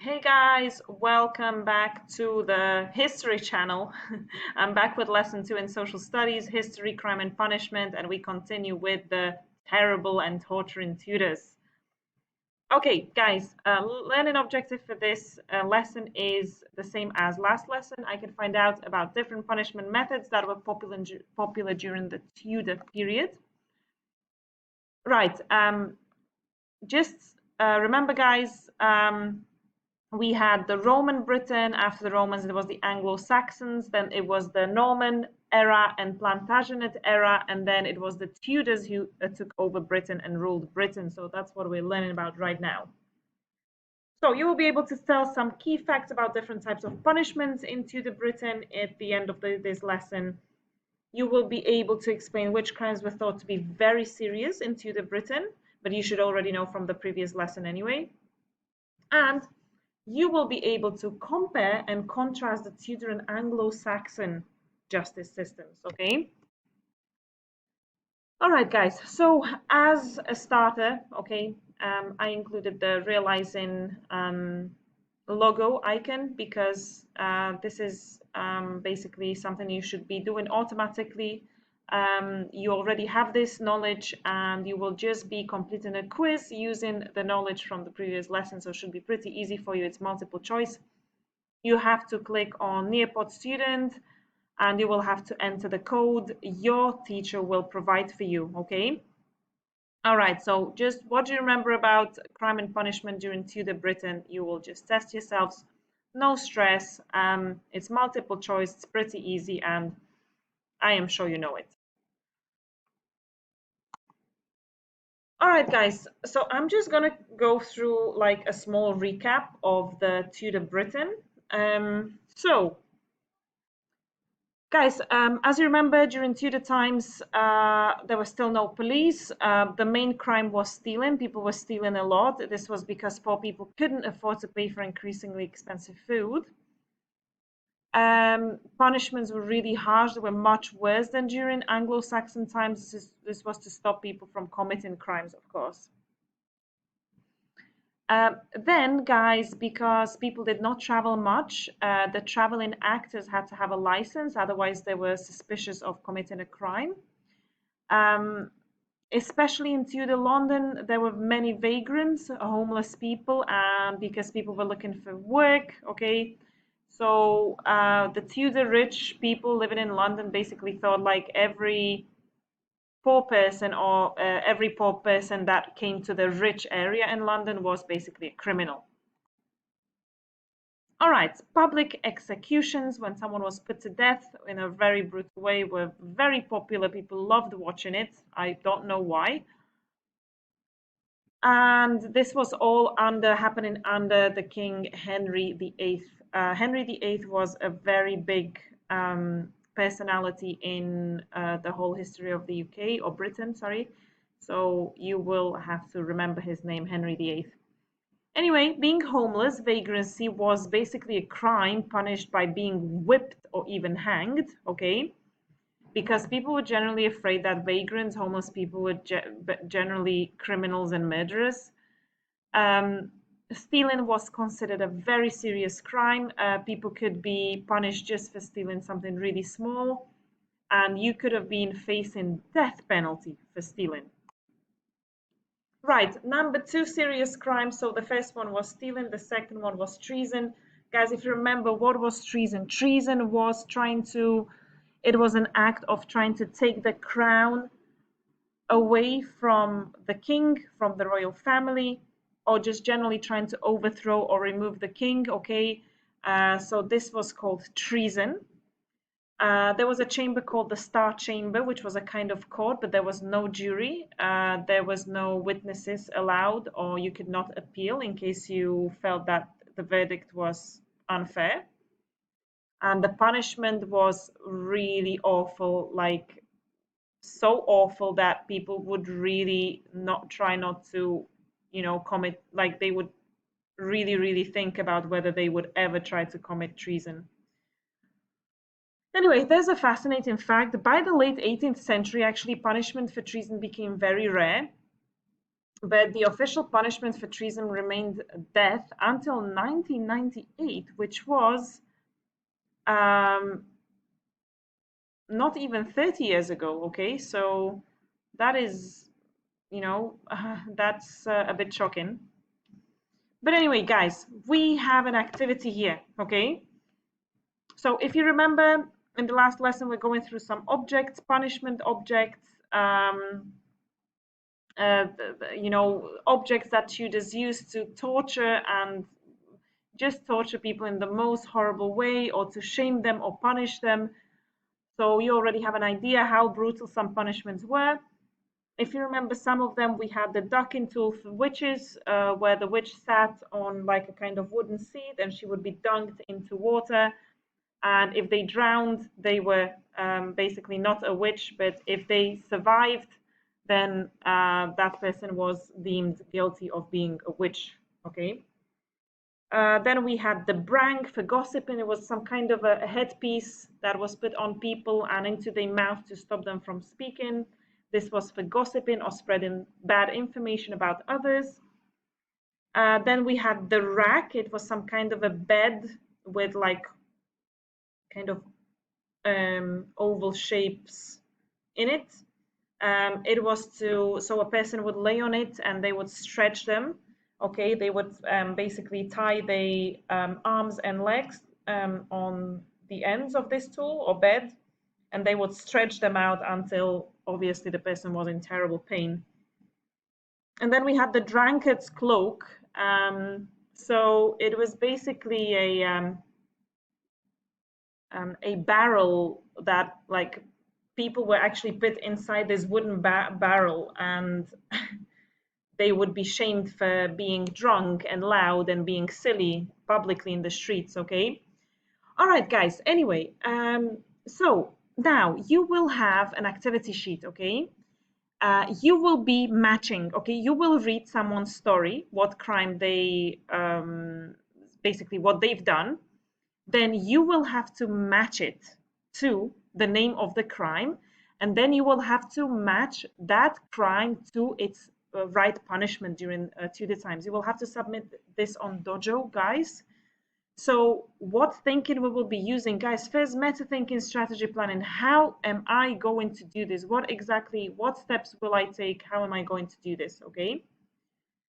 Hey guys, welcome back to the History channel. I'm back with lesson 2 in social studies, history, crime and punishment, and we continue with the terrible and torturing Tudors. Okay, guys, learning objective for this lesson is the same as last lesson. I can find out about different punishment methods that were popular during the Tudor period. Right, just remember, guys, we had the Roman Britain. After the Romans, it was the Anglo-Saxons, then it was the Norman era and Plantagenet era, and then it was the Tudors who took over Britain and ruled Britain. So that's what we're learning about right now. So you will be able to tell some key facts about different types of punishments in Tudor Britain at the end of this lesson. You will be able to explain which crimes were thought to be very serious in Tudor Britain, but you should already know from the previous lesson anyway. And you will be able to compare and contrast the Tudor and Anglo-Saxon justice systems, okay? All right, guys, so as a starter, okay, I included the realizing logo icon because this is basically something you should be doing automatically. You already have this knowledge and you will just be completing a quiz using the knowledge from the previous lesson, so it should be pretty easy for you. It's multiple choice. You have to click on Nearpod Student and you will have to enter the code your teacher will provide for you, okay? All right, so just what do you remember about crime and punishment during Tudor Britain? You will just test yourselves. No stress. It's multiple choice. It's pretty easy, and I am sure you know it. All right, guys. So I'm just gonna go through like a small recap of the Tudor Britain. So guys, as you remember, during Tudor times, there was still no police. The main crime was stealing. People were stealing a lot. This was because poor people couldn't afford to pay for increasingly expensive food. Punishments were really harsh. They were much worse than during Anglo-Saxon times. This was to stop people from committing crimes, of course. Then, guys, because people did not travel much, the traveling actors had to have a license, otherwise they were suspicious of committing a crime. Um, Especially in Tudor London, there were many vagrants, homeless people, and because people were looking for work, okay? So the Tudor rich people living in London basically thought like every poor person or every poor person that came to the rich area in London was basically a criminal. All right, public executions when someone was put to death in a very brutal way were very popular. People loved watching it. I don't know why. And this was all happening under the King Henry VIII. Henry VIII was a very big personality in the whole history of the UK or Britain, sorry. So you will have to remember his name, Henry VIII. Anyway, being homeless, vagrancy was basically a crime punished by being whipped or even hanged, okay? Because people were generally afraid that vagrants, homeless people, were generally criminals and murderers. Stealing was considered a very serious crime. People could be punished just for stealing something really small, and you could have been facing death penalty for stealing. Right, number two serious crimes. So the first one was stealing, the second one was treason. Guys, if you remember, what was treason? Treason was it was an act of trying to take the crown away from the king, from the royal family, or just generally trying to overthrow or remove the king, okay? So this was called treason. There was a chamber called the Star Chamber, which was a kind of court, but there was no jury. There was no witnesses allowed, or you could not appeal in case you felt that the verdict was unfair. And the punishment was really awful, like so awful that people would really not try not to, commit, like they would really, really think about whether they would ever try to commit treason. Anyway, there's a fascinating fact. By the late 18th century, actually, punishment for treason became very rare. But the official punishment for treason remained death until 1998, which was um, not even 30 years ago. Okay, so that is, that's a bit shocking. But anyway, guys, we have an activity here. Okay, so if you remember in the last lesson, we're going through some objects, punishment objects. Objects that Tudors used to torture and just torture people in the most horrible way, or to shame them or punish them. So you already have an idea how brutal some punishments were. If you remember some of them, we had the ducking tool for witches, where the witch sat on like a kind of wooden seat and she would be dunked into water. And if they drowned, they were basically not a witch, but if they survived, then that person was deemed guilty of being a witch. Okay. Then we had the brang for gossiping. It was some kind of a headpiece that was put on people and into their mouth to stop them from speaking. This was for gossiping or spreading bad information about others. Then we had the rack. It was some kind of a bed with like kind of oval shapes in it. It was so a person would lay on it and they would stretch them. Okay, they would basically tie their arms and legs on the ends of this tool or bed, and they would stretch them out until obviously the person was in terrible pain. And then we had the drunkard's cloak. So it was basically a barrel that like people were actually put inside this wooden barrel, and they would be shamed for being drunk and loud and being silly publicly in the streets. Okay, all right, guys. Anyway, so now you will have an activity sheet. Okay, you will be matching. Okay, you will read someone's story, what crime they basically what they've done. Then you will have to match it to the name of the crime, and then you will have to match that crime to its right punishment during Tudor times. You will have to submit this on Dojo, guys. So what thinking we will be using, guys? First, meta thinking, strategy planning. How am I going to do this? What steps will I take? How am I going to do this? Okay.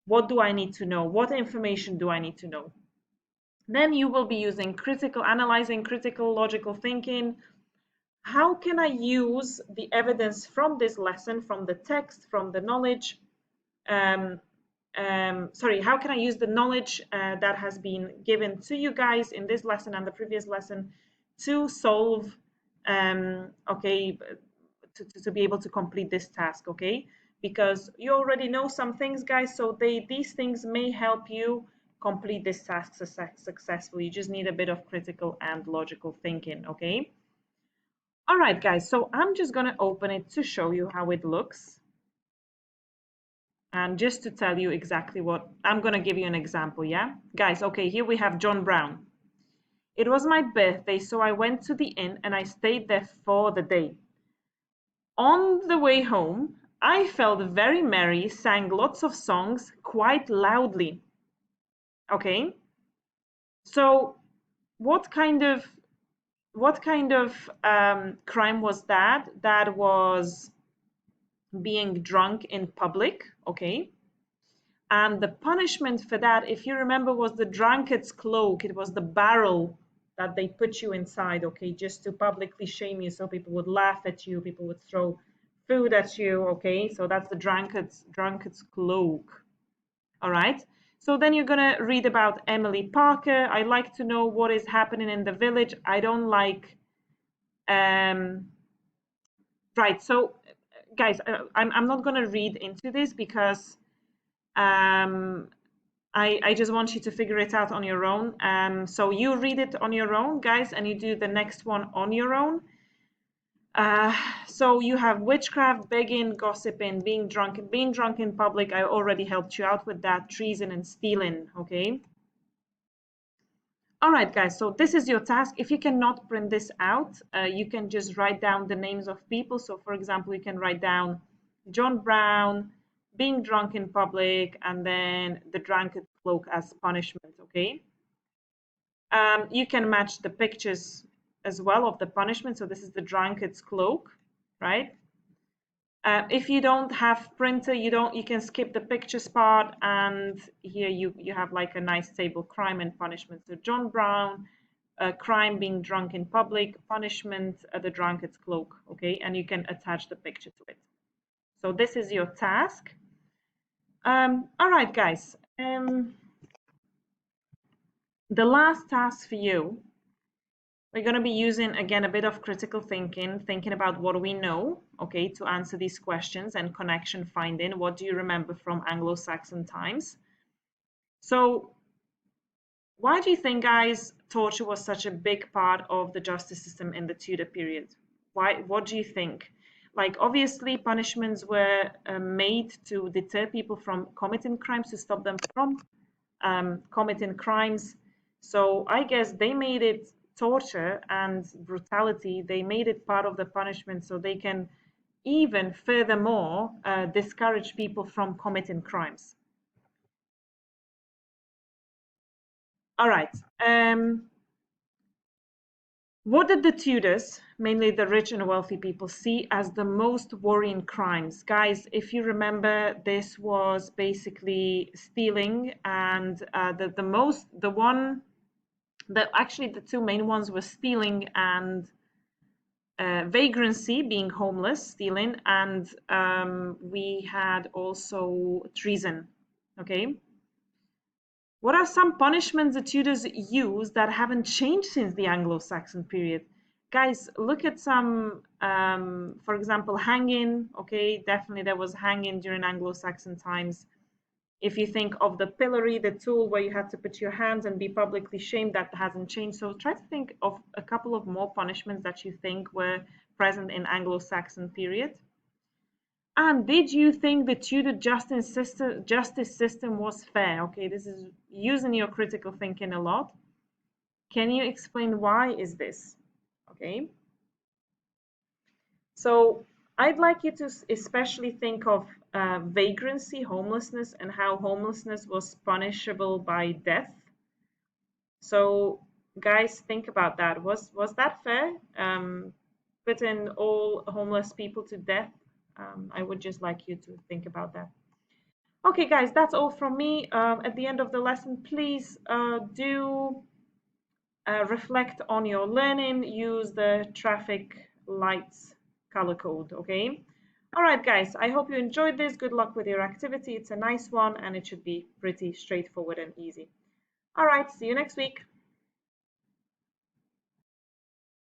What do I need to know? What information do I need to know? Then you will be using analyzing, critical, logical thinking. How can I use the evidence from this lesson, from the text, from the knowledge? How can I use the knowledge that has been given to you guys in this lesson and the previous lesson to solve, okay, to be able to complete this task, okay? Because you already know some things, guys, so these things may help you complete this task successfully. You just need a bit of critical and logical thinking, okay? All right, guys, so I'm just going to open it to show you how it looks. And just to tell you exactly what, I'm going to give you an example, yeah? Guys, okay, here we have John Brown. It was my birthday, so I went to the inn and I stayed there for the day. On the way home, I felt very merry, sang lots of songs quite loudly. Okay, so what kind of crime was that? That was being drunk in public. Okay, and the punishment for that, if you remember, was the drunkard's cloak. It was the barrel that they put you inside, okay, just to publicly shame you, so people would laugh at you, people would throw food at you. Okay, so that's the drunkard's cloak. All right, so then you're gonna read about Emily Parker. I like to know what is happening in the village. I don't like right, so guys, I'm not gonna read into this because I just want you to figure it out on your own. So you read it on your own, guys, and you do the next one on your own. So you have witchcraft, begging, gossiping, being drunk in public. I already helped you out with that. Treason and stealing. Okay. All right, guys. So this is your task. If you cannot print this out, you can just write down the names of people. So, for example, you can write down John Brown, being drunk in public, and then the drunkard cloak as punishment, okay? You can match the pictures as well of the punishment. So this is the drunkard's cloak, right? If you don't have printer, you can skip the pictures part, and here you have like a nice table: crime and punishment. So John Brown, crime, being drunk in public; punishment, the drunkard's cloak. Okay, and you can attach the picture to it. So this is your task. All right, guys. The last task for you, we're going to be using again a bit of critical thinking, thinking about what we know, okay, to answer these questions, and connection finding. What do you remember from Anglo-Saxon times? So why do you think, guys, torture was such a big part of the justice system in the Tudor period? Why? What do you think? Like, obviously, punishments were made to deter people from committing crimes, to stop them from committing crimes. So I guess they made it torture and brutality, they made it part of the punishment so they can even furthermore discourage people from committing crimes. All right. What did the Tudors, mainly the rich and wealthy people, see as the most worrying crimes? Guys, if you remember, this was basically stealing, and actually the two main ones were stealing and vagrancy, being homeless, stealing, and we had also treason. Okay. What are some punishments the Tudors use that haven't changed since the Anglo-Saxon period? Guys, look at some, for example, hanging. Okay, definitely there was hanging during Anglo-Saxon times. If you think of the pillory, the tool where you had to put your hands and be publicly shamed, that hasn't changed. So try to think of a couple of more punishments that you think were present in Anglo-Saxon period. And did you think the Tudor justice system was fair? Okay, this is using your critical thinking a lot. Can you explain why is this? Okay. So I'd like you to especially think of vagrancy, homelessness, and how homelessness was punishable by death. So guys, think about that. Was that fair? Putting all homeless people to death? I would just like you to think about that. Okay, guys, that's all from me. At the end of the lesson, please do reflect on your learning. Use the traffic lights color code, okay? All right, guys, I hope you enjoyed this. Good luck with your activity. It's a nice one, and it should be pretty straightforward and easy. All right, see you next week.